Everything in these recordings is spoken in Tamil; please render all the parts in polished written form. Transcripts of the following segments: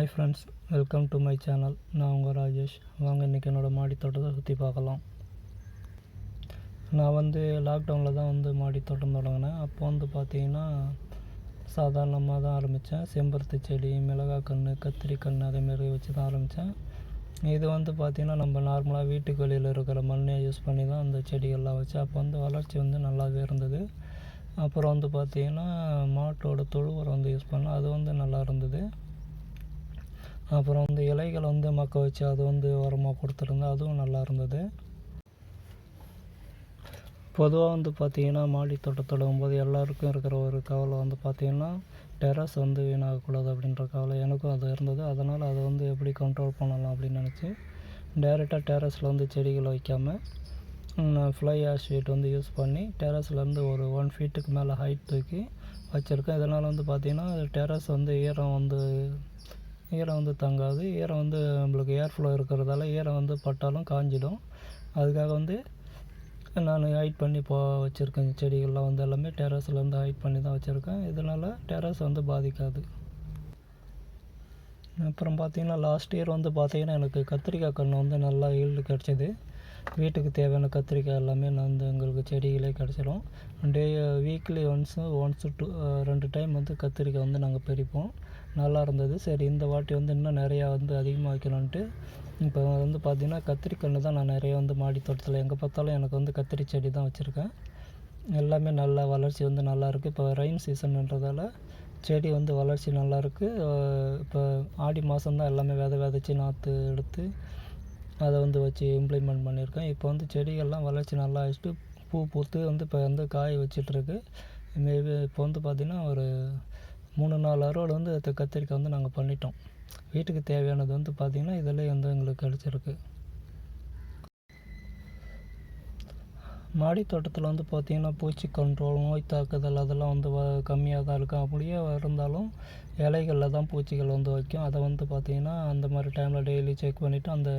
Hi friends, welcome to my channel. நான் உங்கள் ராஜேஷ். வாங்க இன்றைக்கி என்னோடய மாடி தோட்டத்தை சுற்றி பார்க்கலாம். நான் லாக்டவுனில் தான் மாடி தோட்டம் தொடங்கினேன். அப்போ பார்த்திங்கன்னா சாதாரணமாக தான் ஆரம்பித்தேன். செம்பருத்தி செடி, மிளகாய் கன்று, கத்திரி கன்று அதேமாரி வச்சு தான் ஆரம்பித்தேன். இது பார்த்திங்கன்னா நம்ம நார்மலாக வீட்டுக்கு வெளியில் இருக்கிற மண்ணை யூஸ் பண்ணி தான் அந்த செடிகள்லாம் வச்சு அப்போ வளர்ச்சி நல்லாவே இருந்தது. அப்புறம் பார்த்திங்கன்னா மாட்டோட தொழு உரம் யூஸ் பண்ணேன். அது நல்லா இருந்தது. அப்புறம் இலைகளை மக்க வச்சு அது உரமாக கொடுத்துருந்தேன். அதுவும் நல்லா இருந்தது. பொதுவாக பார்த்திங்கன்னா மாடி தோட்டம் தொடங்கும்போது எல்லாருக்கும் இருக்கிற ஒரு கவலை பார்த்திங்கன்னா டெரஸ் வீணாகக்கூடாது அப்படின்ற கவலை எனக்கும் அது இருந்தது. அதனால் அதை எப்படி கண்ட்ரோல் பண்ணலாம் அப்படின்னு நினச்சி டைரெக்டாக டெரஸில் செடிகளை வைக்காமல் நான் ஃப்ளை ஆஷ் ஷீட் யூஸ் பண்ணி டெரஸ்லேருந்து ஒரு 1 ஃபீட்டுக்கு மேலே ஹைட் தூக்கி வச்சுருக்கேன். இதனால் பார்த்திங்கன்னா டெரஸ் ஈரம் தங்காது. ஈரம் நம்மளுக்கு ஏர் ஃப்ளோ இருக்கிறதால ஈரம் பட்டாலும் காஞ்சிடும். அதுக்காக நான் ஹைட் பண்ணி வச்சுருக்கேன். செடிகள்லாம் எல்லாமே டெரஸ்லேருந்து ஹைட் பண்ணி தான் வச்சுருக்கேன். இதனால் டெரஸ் பாதிக்காது. அப்புறம் பார்த்திங்கன்னா லாஸ்ட் இயர் பார்த்திங்கன்னா எனக்கு கத்திரிக்காய் கன்று நல்லா ஈல்டு கிடச்சிது. வீட்டுக்கு தேவையான கத்திரிக்காய் எல்லாமே எங்களுக்கு செடிகளே கிடச்சிடும். வீக்லி ஒன்ஸ் டு 2 டைம் கத்திரிக்காய் நாங்கள் பறிப்போம். நல்லா இருந்தது. சரி, இந்த வாட்டி இன்னும் நிறையா அதிகமாக வைக்கணுன்ட்டு இப்போ பார்த்திங்கன்னா கத்திரிக்கன்று தான் நான் நிறைய மாடி தோட்டத்தில் எங்கே பார்த்தாலும் எனக்கு கத்திரி செடி தான் வச்சுருக்கேன். எல்லாமே நல்லா வளர்ச்சி நல்லா இருக்குது. இப்போ ரெயின் சீசன்ன்றதால செடி வளர்ச்சி நல்லாயிருக்கு. இப்போ ஆடி மாதம்தான் எல்லாமே விதைச்சி நாற்று எடுத்து அதை வச்சு இம்ப்ளிமெண்ட் பண்ணியிருக்கேன். இப்போ செடிகள்லாம் வளர்ச்சி நல்லா ஆகிட்டு பூ பூத்து இப்போ காய் வச்சிட்ருக்கு. மேபி இப்போ பார்த்திங்கன்னா ஒரு 3-4 அறுவடை கத்திரிக்காய் நாங்கள் பண்ணிட்டோம். வீட்டுக்கு தேவையானது பார்த்திங்கன்னா இதில் எங்களுக்கு கிடச்சிருக்கு. மாடி தோட்டத்தில் பார்த்திங்கன்னா பூச்சி கண்ட்ரோல், நோய் தாக்குதல் அதெல்லாம் கம்மியாக தான் இருக்கும். அப்படியே இருந்தாலும் இலைகளில் தான் பூச்சிகள் வைக்கும். அதை பார்த்திங்கன்னா அந்த மாதிரி டைமில் டெய்லி செக் பண்ணிவிட்டு அந்த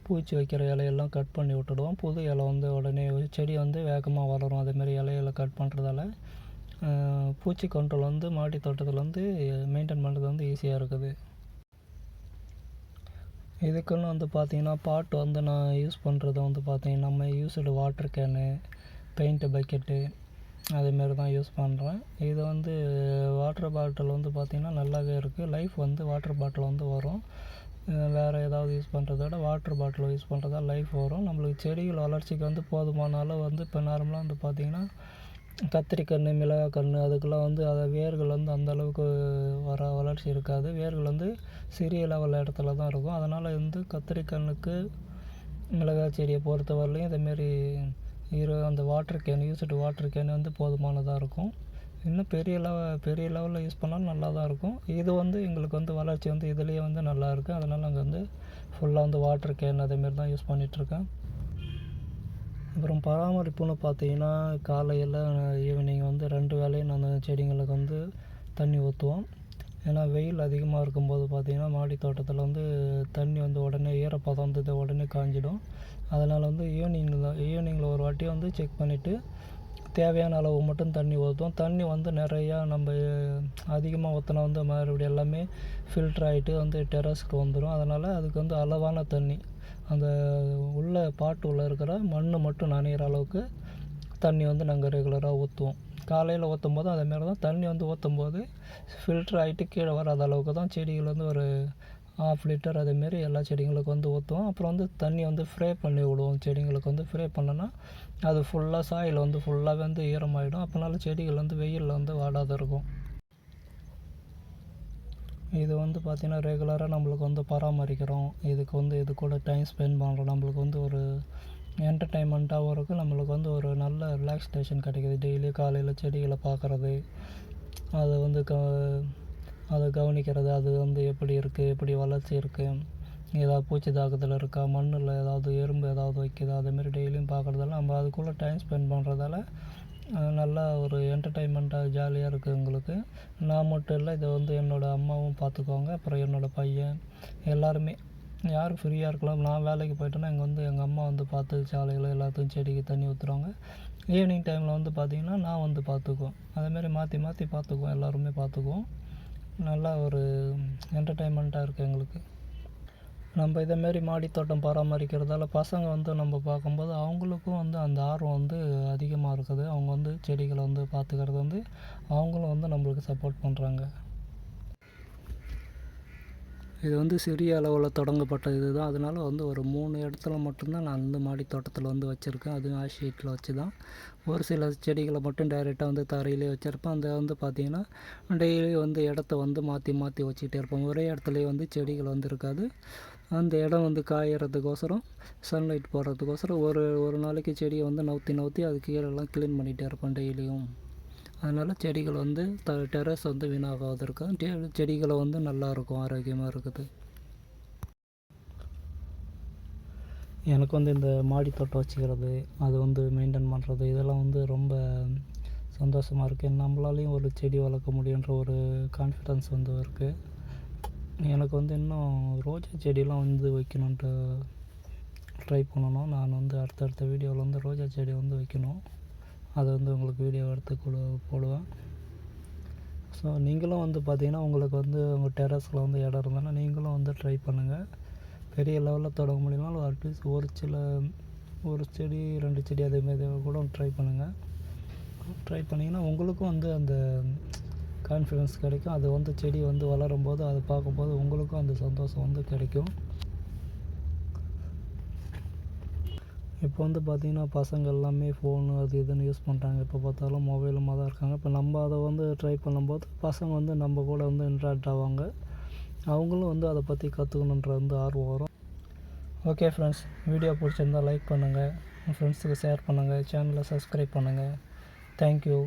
பூச்சி வைக்கிற இலையெல்லாம் கட் பண்ணி விட்டுடுவோம். புது இலை உடனே செடி வேகமாக வளரும். அதேமாதிரி இலைகளை கட் பண்ணுறதால பூச்சி கண்ட்ரோல் மாடி தோட்டத்தில் மெயின்டைன் பண்ணுறது ஈஸியாக இருக்குது. இதுக்குன்னு பார்த்திங்கன்னா பாட்டு நான் யூஸ் பண்ணுறது பார்த்திங்கன்னா நம்ம used water can, paint bucket அதேமாரி தான் யூஸ் பண்ணுறேன். இது வாட்டர் பாட்டில் பார்த்திங்கன்னா நல்லாவே இருக்குது. லைஃப் வாட்டர் பாட்டில் வரும். வேறு ஏதாவது யூஸ் பண்ணுறத விட வாட்டர் பாட்டில் யூஸ் பண்ணுறதா லைஃப் வரும். நம்மளுக்கு செடிகள் வளர்ச்சிக்கு போதுமான அளவு இப்போ நார்மலாக பார்த்திங்கன்னா கத்திரிக்கன்று, மிளகாய் கன்று அதுக்கெல்லாம் அதை வேர்கள் அந்த அளவுக்கு வளர்ச்சி இருக்காது. வேர்கள் சிறிய லெவல் இடத்துல தான் இருக்கும். அதனால் கத்திரிக்கன்றுக்கு மிளகாய் செடியை பொறுத்தவரையிலையும் இதேமாரி அந்த water can, used water can போதுமானதாக இருக்கும். இன்னும் பெரிய லெவலில் யூஸ் பண்ணாலும் நல்லா தான் இருக்கும். இது எங்களுக்கு வளர்ச்சி இதுலேயே நல்லா இருக்குது. அதனால் நாங்கள் ஃபுல்லாக வாட்டர் கேன் அதேமாரி தான் யூஸ் பண்ணிகிட்ருக்கேன். அப்புறம் பராமரிப்புன்னு பார்த்திங்கன்னா காலையில் ஈவினிங் 2 வேளையும் நான் செடிங்களுக்கு தண்ணி ஊற்றுவோம். ஏன்னா வெயில் அதிகமாக இருக்கும்போது பார்த்திங்கன்னா மாடி தோட்டத்தில் தண்ணி உடனே ஈரப்பதம் உடனே காஞ்சிடும். அதனால் ஈவினிங்கில் ஒரு வாட்டி செக் பண்ணிவிட்டு தேவையான அளவு மட்டும் தண்ணி ஊற்றுவோம். தண்ணி நிறையா நம்ம அதிகமாக ஊற்றினா மறுபடியும் எல்லாமே ஃபில்ட்ரு ஆகிட்டு டெரஸ்க்கு வந்துடும். அதனால் அதுக்கு அளவான தண்ணி, அந்த பாட்டு உள்ளே இருக்கிற மண் மட்டும் நனைகிற அளவுக்கு தண்ணி நாங்கள் ரெகுலராக ஊற்றுவோம். காலையில் ஊற்றும் போது அதேமாரி தான் தண்ணி ஊற்றும்போது ஃபில்ட்ரு ஆகிட்டு கீழே வராத அளவுக்கு தான் செடிகள் ஒரு 1/2 லிட்டர் அதேமாரி எல்லா செடிங்களுக்கு ஊற்றுவோம். அப்புறம் தண்ணி ஃப்ரே பண்ணி விடுவோம். செடிங்களுக்கு ஃப்ரே பண்ணோன்னா அது ஃபுல்லாக சாயில் ஃபுல்லாகவே ஈரமாகிடும். அப்போனால செடிகள் வெயிலில் வாடாத இருக்கும். இது பார்த்திங்கன்னா ரெகுலராக நம்மளுக்கு பராமரிக்கிறோம். இதுக்கு இது கூட டைம் ஸ்பெண்ட் பண்ணுறோம். நம்மளுக்கு ஒரு என்டர்டைன்மெண்ட்டாகவும் இருக்குது. நம்மளுக்கு ஒரு நல்ல ரிலாக்ஸேஷன் கிடைக்கிது. டெய்லி காலையில் செடிகளை பார்க்குறது, அதை அதை கவனிக்கிறது, அது எப்படி இருக்குது, எப்படி வளர்ச்சி இருக்குது, ஏதாவது பூச்சி தாக்குதல் இருக்கா, மண்ணில் ஏதாவது எறும்பு ஏதாவது வைக்குதா, அதேமாரி டெய்லியும் பார்க்குறதால நம்ம அதுக்குள்ளே டைம் ஸ்பெண்ட் பண்ணுறதால நல்லா ஒரு என்டர்டைன்மெண்ட்டாக ஜாலியாக இருக்குது எங்களுக்கு. நான் மட்டும் இல்லை, இதை என்னோடய அம்மாவும் பார்த்துக்குவாங்க. அப்புறம் என்னோடய பையன் எல்லாருமே யார் ஃப்ரீயாக இருக்கலாம். நான் வேலைக்கு போயிட்டேன்னா எங்கள் அம்மா பார்த்து சாலையில் எல்லாத்தையும் செடிக்கு தண்ணி ஊற்றுருவாங்க. ஈவினிங் டைமில் பார்த்திங்கன்னா நான் பார்த்துக்குவோம். அதேமாரி மாற்றி மாற்றி பார்த்துக்குவோம். எல்லாருமே பார்த்துக்குவோம். நல்லா ஒரு என்டர்டெயின்மெண்ட்டாக இருக்குது எங்களுக்கு. நம்ம இதேமாரி மாடித்தோட்டம் பராமரிக்கிறதால பசங்க வந்து நம்ம பார்க்கும்போது அவங்களுக்கும் வந்து அந்த ஆர்வம் வந்து அதிகமாக இருக்குது. அவங்க வந்து செடிகளை வந்து பார்த்துக்கிறது வந்து அவங்களும் வந்து நம்மளுக்கு சப்போர்ட் பண்ணுறாங்க. இது வந்து சிறிய அளவில் தொடங்கப்பட்ட இது தான். அதனால் வந்து ஒரு 3 இடத்துல மட்டும்தான் நான் வந்து மாடி தோட்டத்தில் வந்து வச்சுருக்கேன். அதுவும் ஆஷ் ஷீட்டில் வச்சு தான். ஒரு சில செடிகளை மட்டும் டைரெக்டாக வந்து தரையிலே வச்சுருப்பேன். அந்த வந்து பார்த்திங்கன்னா டெய்லி வந்து இடத்த வந்து மாற்றி மாற்றி வச்சுக்கிட்டே இருப்பேன். ஒரே இடத்துலையே வந்து செடிகள் வந்து இருக்காது. அந்த இடம் வந்து காயறதுக்கோசரம் சன்லைட் போடுறதுக்கோசரம் ஒரு நாளைக்கு செடியை வந்து நவுத்தி அது கீழெல்லாம் க்ளீன் பண்ணிகிட்டே இருப்பேன் டெய்லியும். அதனால் செடிகள் வந்து டெரஸ் வந்து வீணாகாதற்கு செடிகளை வந்து நல்லாயிருக்கும், ஆரோக்கியமாக இருக்குது. எனக்கு வந்து இந்த மாடி தோட்டம் வச்சுக்கிறது, அது வந்து மெயின்டைன் பண்ணுறது, இதெல்லாம் வந்து ரொம்ப சந்தோஷமாக இருக்குது. நம்மளாலையும் ஒரு செடி வளர்க்க முடியுன்ற ஒரு கான்ஃபிடென்ஸ் வந்து இருக்குது. எனக்கு வந்து இன்னும் ரோஜா செடியெலாம் வந்து வைக்கணுன்ட்டு ட்ரை பண்ணணும். நான் வந்து அடுத்தடுத்த வீடியோவில் வந்து ரோஜா செடி வந்து வைக்கணும். அதை வந்து உங்களுக்கு வீடியோ எடுத்து போடுவேன். ஸோ நீங்களும் வந்து பார்த்திங்கன்னா உங்களுக்கு வந்து உங்கள் டெரஸில் வந்து இடம் இருந்ததுன்னா நீங்களும் வந்து ட்ரை பண்ணுங்கள். பெரிய லெவலில் தொடங்க முடியலனாலும் அட்லீஸ்ட் ஒரு செடி 2 செடி அதேமாதிரி கூட ட்ரை பண்ணுங்கள். ட்ரை பண்ணிங்கன்னா உங்களுக்கும் வந்து அந்த கான்ஃபிடென்ஸ் கிடைக்கும். அது வந்து செடி வந்து வளரும்போது அதை பார்க்கும்போது உங்களுக்கும் அந்த சந்தோஷம் வந்து கிடைக்கும். இப்போ வந்து பார்த்திங்கன்னா பசங்க எல்லாமே ஃபோனு அது இதுன்னு யூஸ் பண்ணுறாங்க. எப்போ பார்த்தாலும் மொபைலுமாக தான் இருக்காங்க. இப்போ நம்ம அதை வந்து ட்ரை பண்ணும்போது பசங்க வந்து நம்ம கூட வந்து இன்ட்ராக்ட் ஆவாங்க. அவங்களும் வந்து அதை பற்றி கற்றுக்கணுன்ற வந்து ஆர்வம் வரும். ஓகே ஃப்ரெண்ட்ஸ், வீடியோ பிடிச்சிருந்தால் லைக் பண்ணுங்கள், உங்கள் ஃப்ரெண்ட்ஸுக்கு ஷேர் பண்ணுங்கள், சேனலை சப்ஸ்கிரைப் பண்ணுங்கள். தேங்க்யூ.